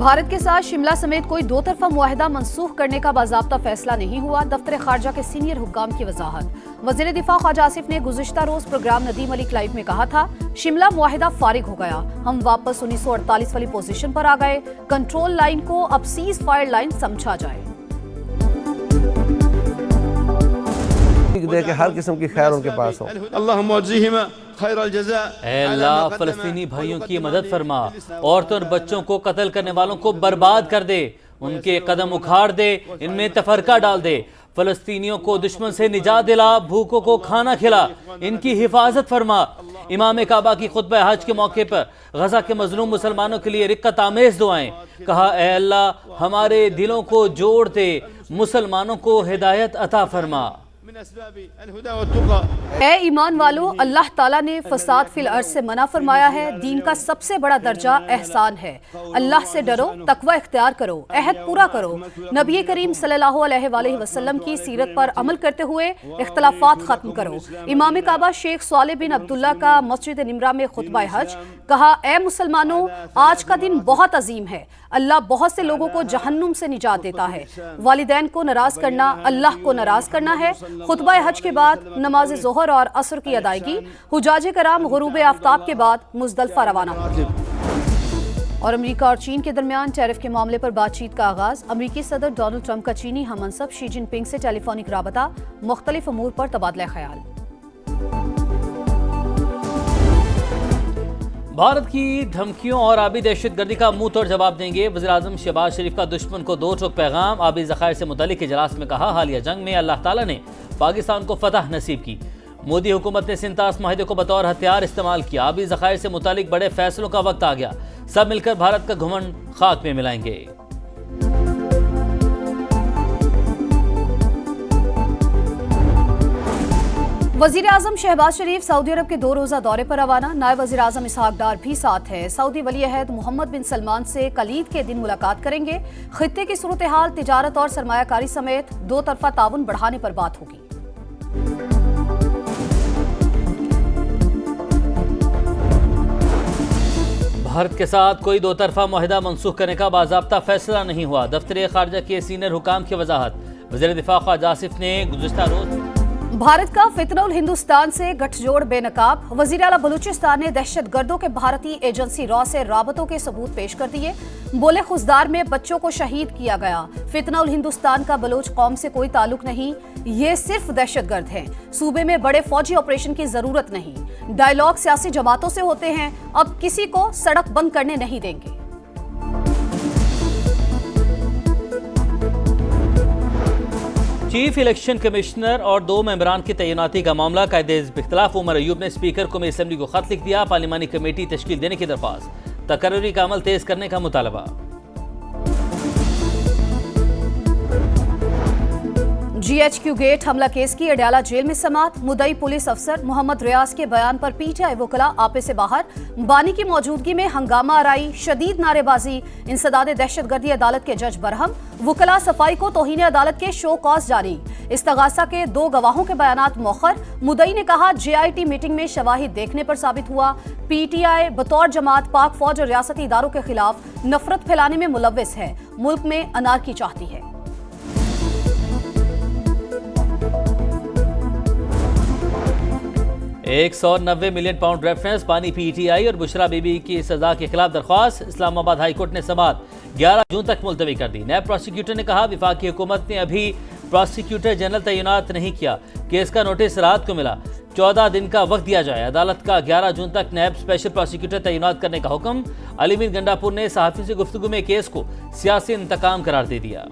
भारत के साथ शिमला समेत कोई दो तरफा मुआहिदा मनसूख करने का बाज़ाब्ता फैसला नहीं हुआ। दफ्तर खारजा के सीनियर हुक्काम की वजाहत। वज़ीर दिफा ख्वाजा आसिफ ने गुज़िश्ता रोज प्रोग्राम नदीम अली क्लाइव में कहा था, शिमला मुआहिदा फारिग हो गया, हम वापस 1948 वाली पोजीशन पर आ गए। कंट्रोल लाइन को अब सीज फायर लाइन समझा जाए। हर किस्म की खैर उनके पास हो। अल्लाह फलस्तीनी भाइयों की मदद फरमा, औरतों और बच्चों को कत्ल करने वालों को बर्बाद कर दे, उनके कदम उखाड़ दे, इनमें तफरका डाल दे। फलस्तीनियों को दुश्मन से निजात दिला, भूखों को खाना खिला, इनकी हिफाजत फरमा। इमाम काबा की खुतबा हज के मौके पर गजा के मजलूम मुसलमानों के लिए रिक्कत आमेज दुआएं। कहा, ऐ अल्लाह हमारे दिलों को जोड़ दे, मुसलमानों को हिदायत अता फरमा। ए ईमान वालों, अल्लाह ताला ने फसाद फिल अर्ज से मना फरमाया है। दीन का सबसे बड़ा दर्जा एहसान है। अल्लाह से डरो, तकवा इख्तियार करो, अहद पूरा करो। नबी करीम सल्लल्लाहु अलैहि वसल्लम की सीरत पर अमल करते हुए इख्तलाफात खत्म करो। इमाम काबा शेख सालेह बिन अब्दुल्ला का मस्जिद निमरा में खुतबा हज। कहा, ए मुसलमानों, आज का दिन बहुत अजीम है। अल्लाह बहुत से लोगों को जहन्नुम से निजात देता है। वालिदैन को नाराज करना अल्लाह को नाराज करना है। खुतबा हज के बाद नमाज जोहर और असर की अदायगी। हुजाज कराम गुरूब आफ्ताब के बाद मुजदलफा रवाना। और अमेरिका और चीन के दरमियान टैरिफ के मामले पर बातचीत का आगाज। अमेरिकी सदर डोनाल्ड ट्रंप का चीनी हममनसब शी जिनपिंग से टेलीफोनिक राबता, मुख्तलिफ अमूर पर तबादला ख्याल। भारत की धमकियों और आबी दहशतगर्दी का मुंह तोड़ जवाब देंगे। वज़ीर-ए-आज़म शहबाज शरीफ का दुश्मन को दो टोक पैगाम। आबी ज़खायर से मुतालिक इजलास में कहा, हालिया जंग में अल्लाह ताला ने पाकिस्तान को फतह नसीब की। मोदी हुकूमत ने सिंतास माहिदे को बतौर हथियार इस्तेमाल किया। आबी ज़खायर से मुतालिक बड़े फैसलों का वक्त आ गया। सब मिलकर भारत का घमंड खाक में मिलाएंगे। वज़ीर आज़म शहबाज शरीफ सऊदी अरब के 2 रोज़ा दौरे पर रवाना। नायब वज़ीर आज़म इसहाक डार भी साथ है। सऊदी वली अहद मोहम्मद बिन सलमान से कलीद के दिन मुलाकात करेंगे। खित्ते की सूरत हाल, तिजारत और सरमायाकारी समेत दो तरफा ताउन बढ़ाने पर बात होगी। भारत के साथ कोई दो तरफा मुआहिदा मनसूख करने का बाज़ाब्ता फैसला नहीं हुआ। दफ्तर खारजा के सीनियर हुकाम की वजाहत। वज़ीर दिफा ख्वाजा आसिफ ने गुज़िश्ता रोज भारत का फितनउल हिंदुस्तान से गठजोड़ बेनकाब। वज़ीर आला बलूचिस्तान ने दहशतगर्दों के भारतीय एजेंसी रॉ से राबतों के सबूत पेश कर दिए। बोले, खुजदार में बच्चों को शहीद किया गया। फितनउल हिंदुस्तान का बलूच कौम से कोई ताल्लुक नहीं, ये सिर्फ दहशतगर्द हैं। सूबे में बड़े फौजी ऑपरेशन की जरूरत नहीं। डायलॉग सियासी जमातों से होते हैं, अब किसी को सड़क बंद करने नहीं देंगे। चीफ इलेक्शन कमिश्नर और 2 मेंबरान की तैनाती का मामला कायदे-ए-इख्तिलाफ उमर अयूब ने स्पीकर को असेंबली को खत लिख दिया। पार्लिमानी कमेटी तश्कील देने की दरख्वास्त, तकर्री का अमल तेज करने का मुतालबा। GHQ गेट हमला केस की अडयाला जेल में समात। मुद्दई पुलिस अफसर मोहम्मद रियाज के बयान पर PTI वकला आपे से बाहर। बानी की मौजूदगी में हंगामा आराई, शदीद नारेबाजी, इंसदाद दहशतगर्दी। अदालत के जज बरहम। वकला सफाई को तौहीन अदालत के शो कॉज जारी। इस्तगासा के 2 गवाहों के बयानात मौखर। मुद्दई ने कहा, JIT मीटिंग में शवाहिद देखने पर साबित हुआ PTI बतौर जमात पाक फौज और रियासती इदारों के खिलाफ नफरत फैलाने में मुलव्विस है, मुल्क में अनारकी चाहती है। 190 मिलियन पाउंड रेफरेंस पानी PTI और बुशरा बीबी की सजा के खिलाफ दरख्वास्त। इस्लामाबाद हाई कोर्ट ने समाअत 11 जून तक मुलतवी कर दी। नैब प्रोसिक्यूटर ने कहा, विफाकी हुकूमत ने अभी प्रोसिक्यूटर जनरल तैनात नहीं किया। केस का नोटिस रात को मिला, 14 दिन का वक्त दिया जाए। अदालत का 11 जून तक नैब स्पेशल प्रोसिक्यूटर तैनात करने का हुक्म। अलीमीन गंडापुर ने सहाफ़ी से गुफ्तगू में केस को सियासी इंतकाम करार दे दिया।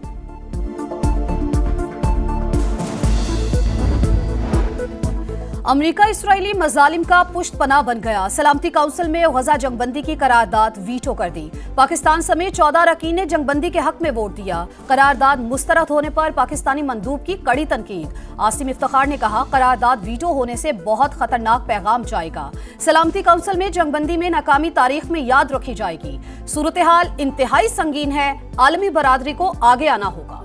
अमेरिका इसराइली मजालिम का पुष्ट पनाह बन गया। सलामती काउंसिल में गजा जंगबंदी की करारदाद वीटो कर दी। पाकिस्तान समेत 14 अरकान ने जंगबंदी के हक में वोट दिया। करारदाद मुस्तरद होने पर पाकिस्तानी मंदूब की कड़ी तनकीद। आसिम इफ्तिखार ने कहा, करारदाद वीटो होने से बहुत खतरनाक पैगाम जाएगा। सलामती काउंसिल में जंगबंदी में नाकामी तारीख में याद रखी जाएगी। सूरत हाल इंतहाई संगीन है, आलमी बरादरी को आगे आना होगा।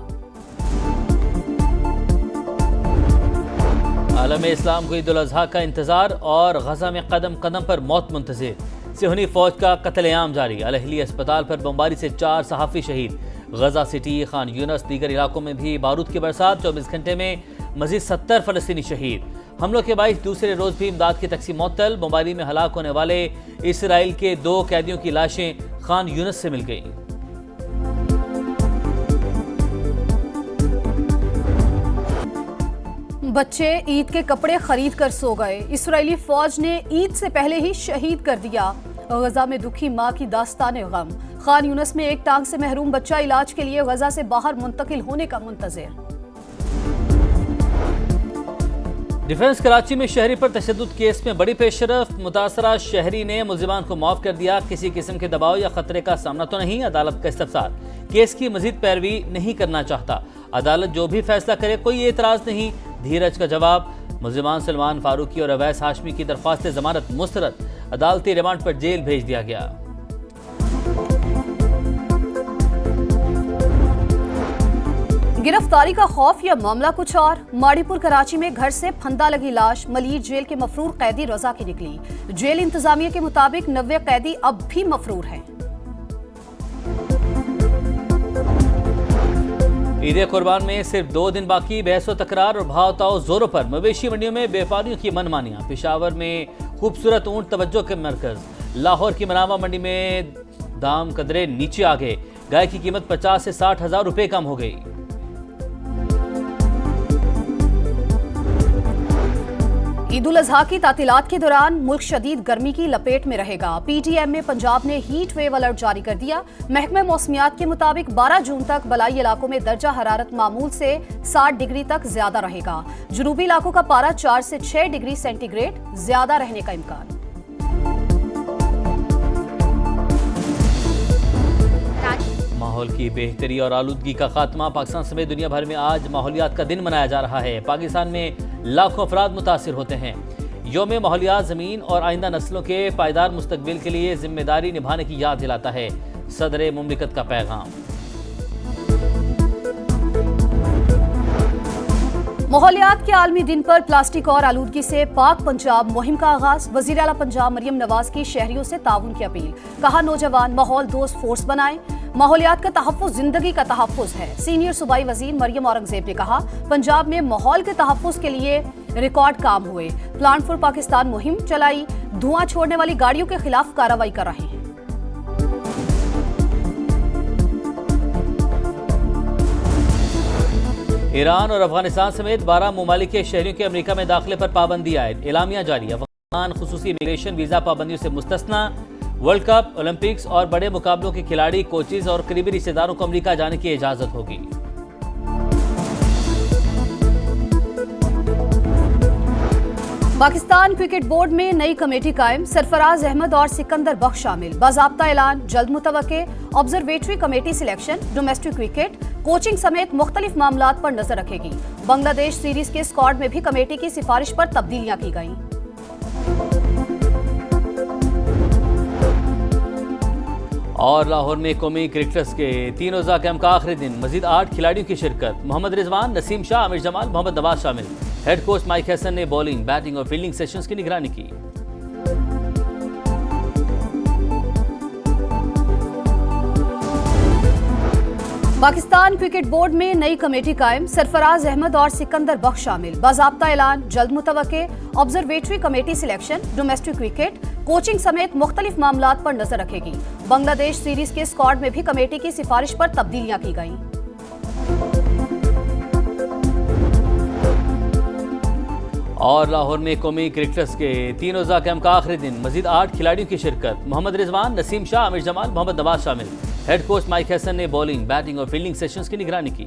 आलम इस्लाम को ईद उल अज़हा का इंतजार और गजा में कदम कदम पर मौत मुंतज़िर। सिहनी फौज का कत्लेआम जारी। अल अहली अस्पताल पर बमबारी से 4 सहाफ़ी शहीद। गजा सिटी, खान यूनस, दीगर इलाकों में भी बारूद की बरसात। 24 घंटे में मजीद 70 फलस्तीनी शहीद। हमलों के बाइस दूसरे रोज भी इमदाद की तकसीम मुअत्तल। बमबारी में हलाक होने वाले इसराइल के 2 कैदियों की लाशें खान यूनस से मिल गईं। बच्चे ईद के कपड़े खरीद कर सो गए। इस्राएली फौज ने ईद से पहले ही शहीद कर दिया। गजा में दुखी मां की दास्तान गम। खान यूनस में एक टांग से महरूम बच्चा इलाज के लिए गजा से बाहर मुंतकिल होने का मुंतज़िर। डिफेंस कराची में शहरी पर तशद्दुद केस में बड़ी पेशरफ। मुतासरा शहरी ने मुल्जिमान को माफ कर दिया। किसी किस्म के दबाव या खतरे का सामना तो नहीं। अदालत का इस्तफसार, केस की मजीद पैरवी नहीं करना चाहता। अदालत जो भी फैसला करे कोई एतराज नहीं। धीरज का जवाब। मुल्जिमान सलमान फारूकी और अवैस हाशमी की दरख्वास्त जमानत मुस्तरद। अदालती रिमांड पर जेल भेज दिया गया। गिरफ्तारी का खौफ या मामला कुछ और। माड़ीपुर कराची में घर से फंदा लगी लाश मलीर जेल के मफरूर कैदी रजा की निकली। जेल इंतजामिया के मुताबिक 90 कैदी अब भी मफरूर हैं। ईद कुर्बान में सिर्फ 2 दिन बाकी। बहस व तकरार और भाव ताव जोरों पर। मवेशी मंडियों में व्यापारियों की मनमानियां। पेशावर में खूबसूरत ऊंट तवज्जो के मरकज। लाहौर की मनावा मंडी में दाम कदरे नीचे आ गए। गाय की कीमत 50 से 60 हजार रुपए कम हो गई। ईद उल अजहा की तातीलात के दौरान मुल्क शदीद गर्मी की लपेट में रहेगा। पीटीएम में पंजाब ने हीट वेव अलर्ट जारी कर दिया। महकमे मौसमियात के मुताबिक 12 जून तक बलाई इलाकों में दर्जा हरारत मामूल से 60 डिग्री तक ज्यादा रहेगा। जुनूबी इलाकों का पारा 4 से 6 डिग्री सेंटीग्रेड ज्यादा रहने का इम्कान। माहौल की बेहतरी और आलूदगी का खात्मा। पाकिस्तान समेत दुनिया भर में आज माहौलियात का दिन मनाया जा रहा है। पाकिस्तान में लाखों अफराद मुतासिर होते हैं। यौम माहौलियात ज़मीन और आइंदा नस्लों के पायदार मुस्तकबिल के लिए जिम्मेदारी निभाने की याद दिलाता है। सदर मुमलिकत का पैगाम। माहौलियात के आलमी दिन पर प्लास्टिक और आलूदगी से पाक पंजाब मुहिम का आगाज। वज़ीर आला पंजाब मरियम नवाज की शहरियों से ताउन की अपील। कहा नौजवान माहौल दोस्त फोर्स बनाएं। माहौलियात का तहफ़्फ़ुज़ जिंदगी का तहफ़्फ़ुज़ है। सीनियर सूबाई वज़ीर मरियम औरंगज़ेब ने कहा पंजाब में माहौल के तहफ़्फ़ुज़ के लिए रिकॉर्ड काम हुए। प्लांट फॉर पाकिस्तान मुहिम चलाई। धुआं छोड़ने वाली गाड़ियों के खिलाफ कार्रवाई कर रहे हैं। ईरान और अफगानिस्तान समेत 12 ममालिक के शहरियों के अमेरिका में दाखिले पर पाबंदी आयद। एलामिया जारी। अफगान खुसूसी इमिग्रेशन वीजा पाबंदियों से मुस्तस्ना। वर्ल्ड कप, ओलंपिक्स और बड़े मुकाबलों के खिलाड़ी, कोचेज और करीबी रिश्तेदारों को अमेरिका जाने की इजाजत होगी। पाकिस्तान क्रिकेट बोर्ड में नई कमेटी कायम। सरफराज अहमद और सिकंदर बख्श शामिल। बाज़ाब्ता ऐलान जल्द मुतवक्के। Observatory committee selection, domestic cricket, coaching समेत मुख्तलिफ मामलात पर नजर रखेगी। बांग्लादेश सीरीज के स्क्वाड में भी कमेटी की सिफारिश पर तब्दीलियां की गईं। और लाहौर में कौमी क्रिकेटर्स के 3 रोज़ा कैंप का आखिरी दिन। मजीद 8 खिलाड़ियों की शिरकत। मोहम्मद रिजवान, नसीम शाह, आमिर जमाल, मोहम्मद नवाज शामिल। हेड कोच माइक हसन ने बॉलिंग, बैटिंग और फील्डिंग सेशंस की निगरानी की। पाकिस्तान क्रिकेट बोर्ड में नई कमेटी कायम। सरफराज अहमद और सिकंदर बख्श शामिल। बाज़ाब्ता ऐलान जल्द मुतवक्के। Observatory committee selection, domestic cricket, coaching समेत मुख्तलिफ मामलात पर नजर रखेगी। बांग्लादेश सीरीज के स्क्वाड में भी कमेटी की सिफारिश पर तब्दीलियां की गईं। और लाहौर में कौमी क्रिकेटर्स के 3 रोज़ा कैंप का आखिरी दिन। मजीद 8 खिलाड़ियों की शिरकत। मोहम्मद रिजवान, नसीम शाह, आमिर जमाल, मोहम्मद नवाज शामिल। हेड कोच माइक हसन ने बॉलिंग, बैटिंग और फील्डिंग सेशंस की निगरानी की।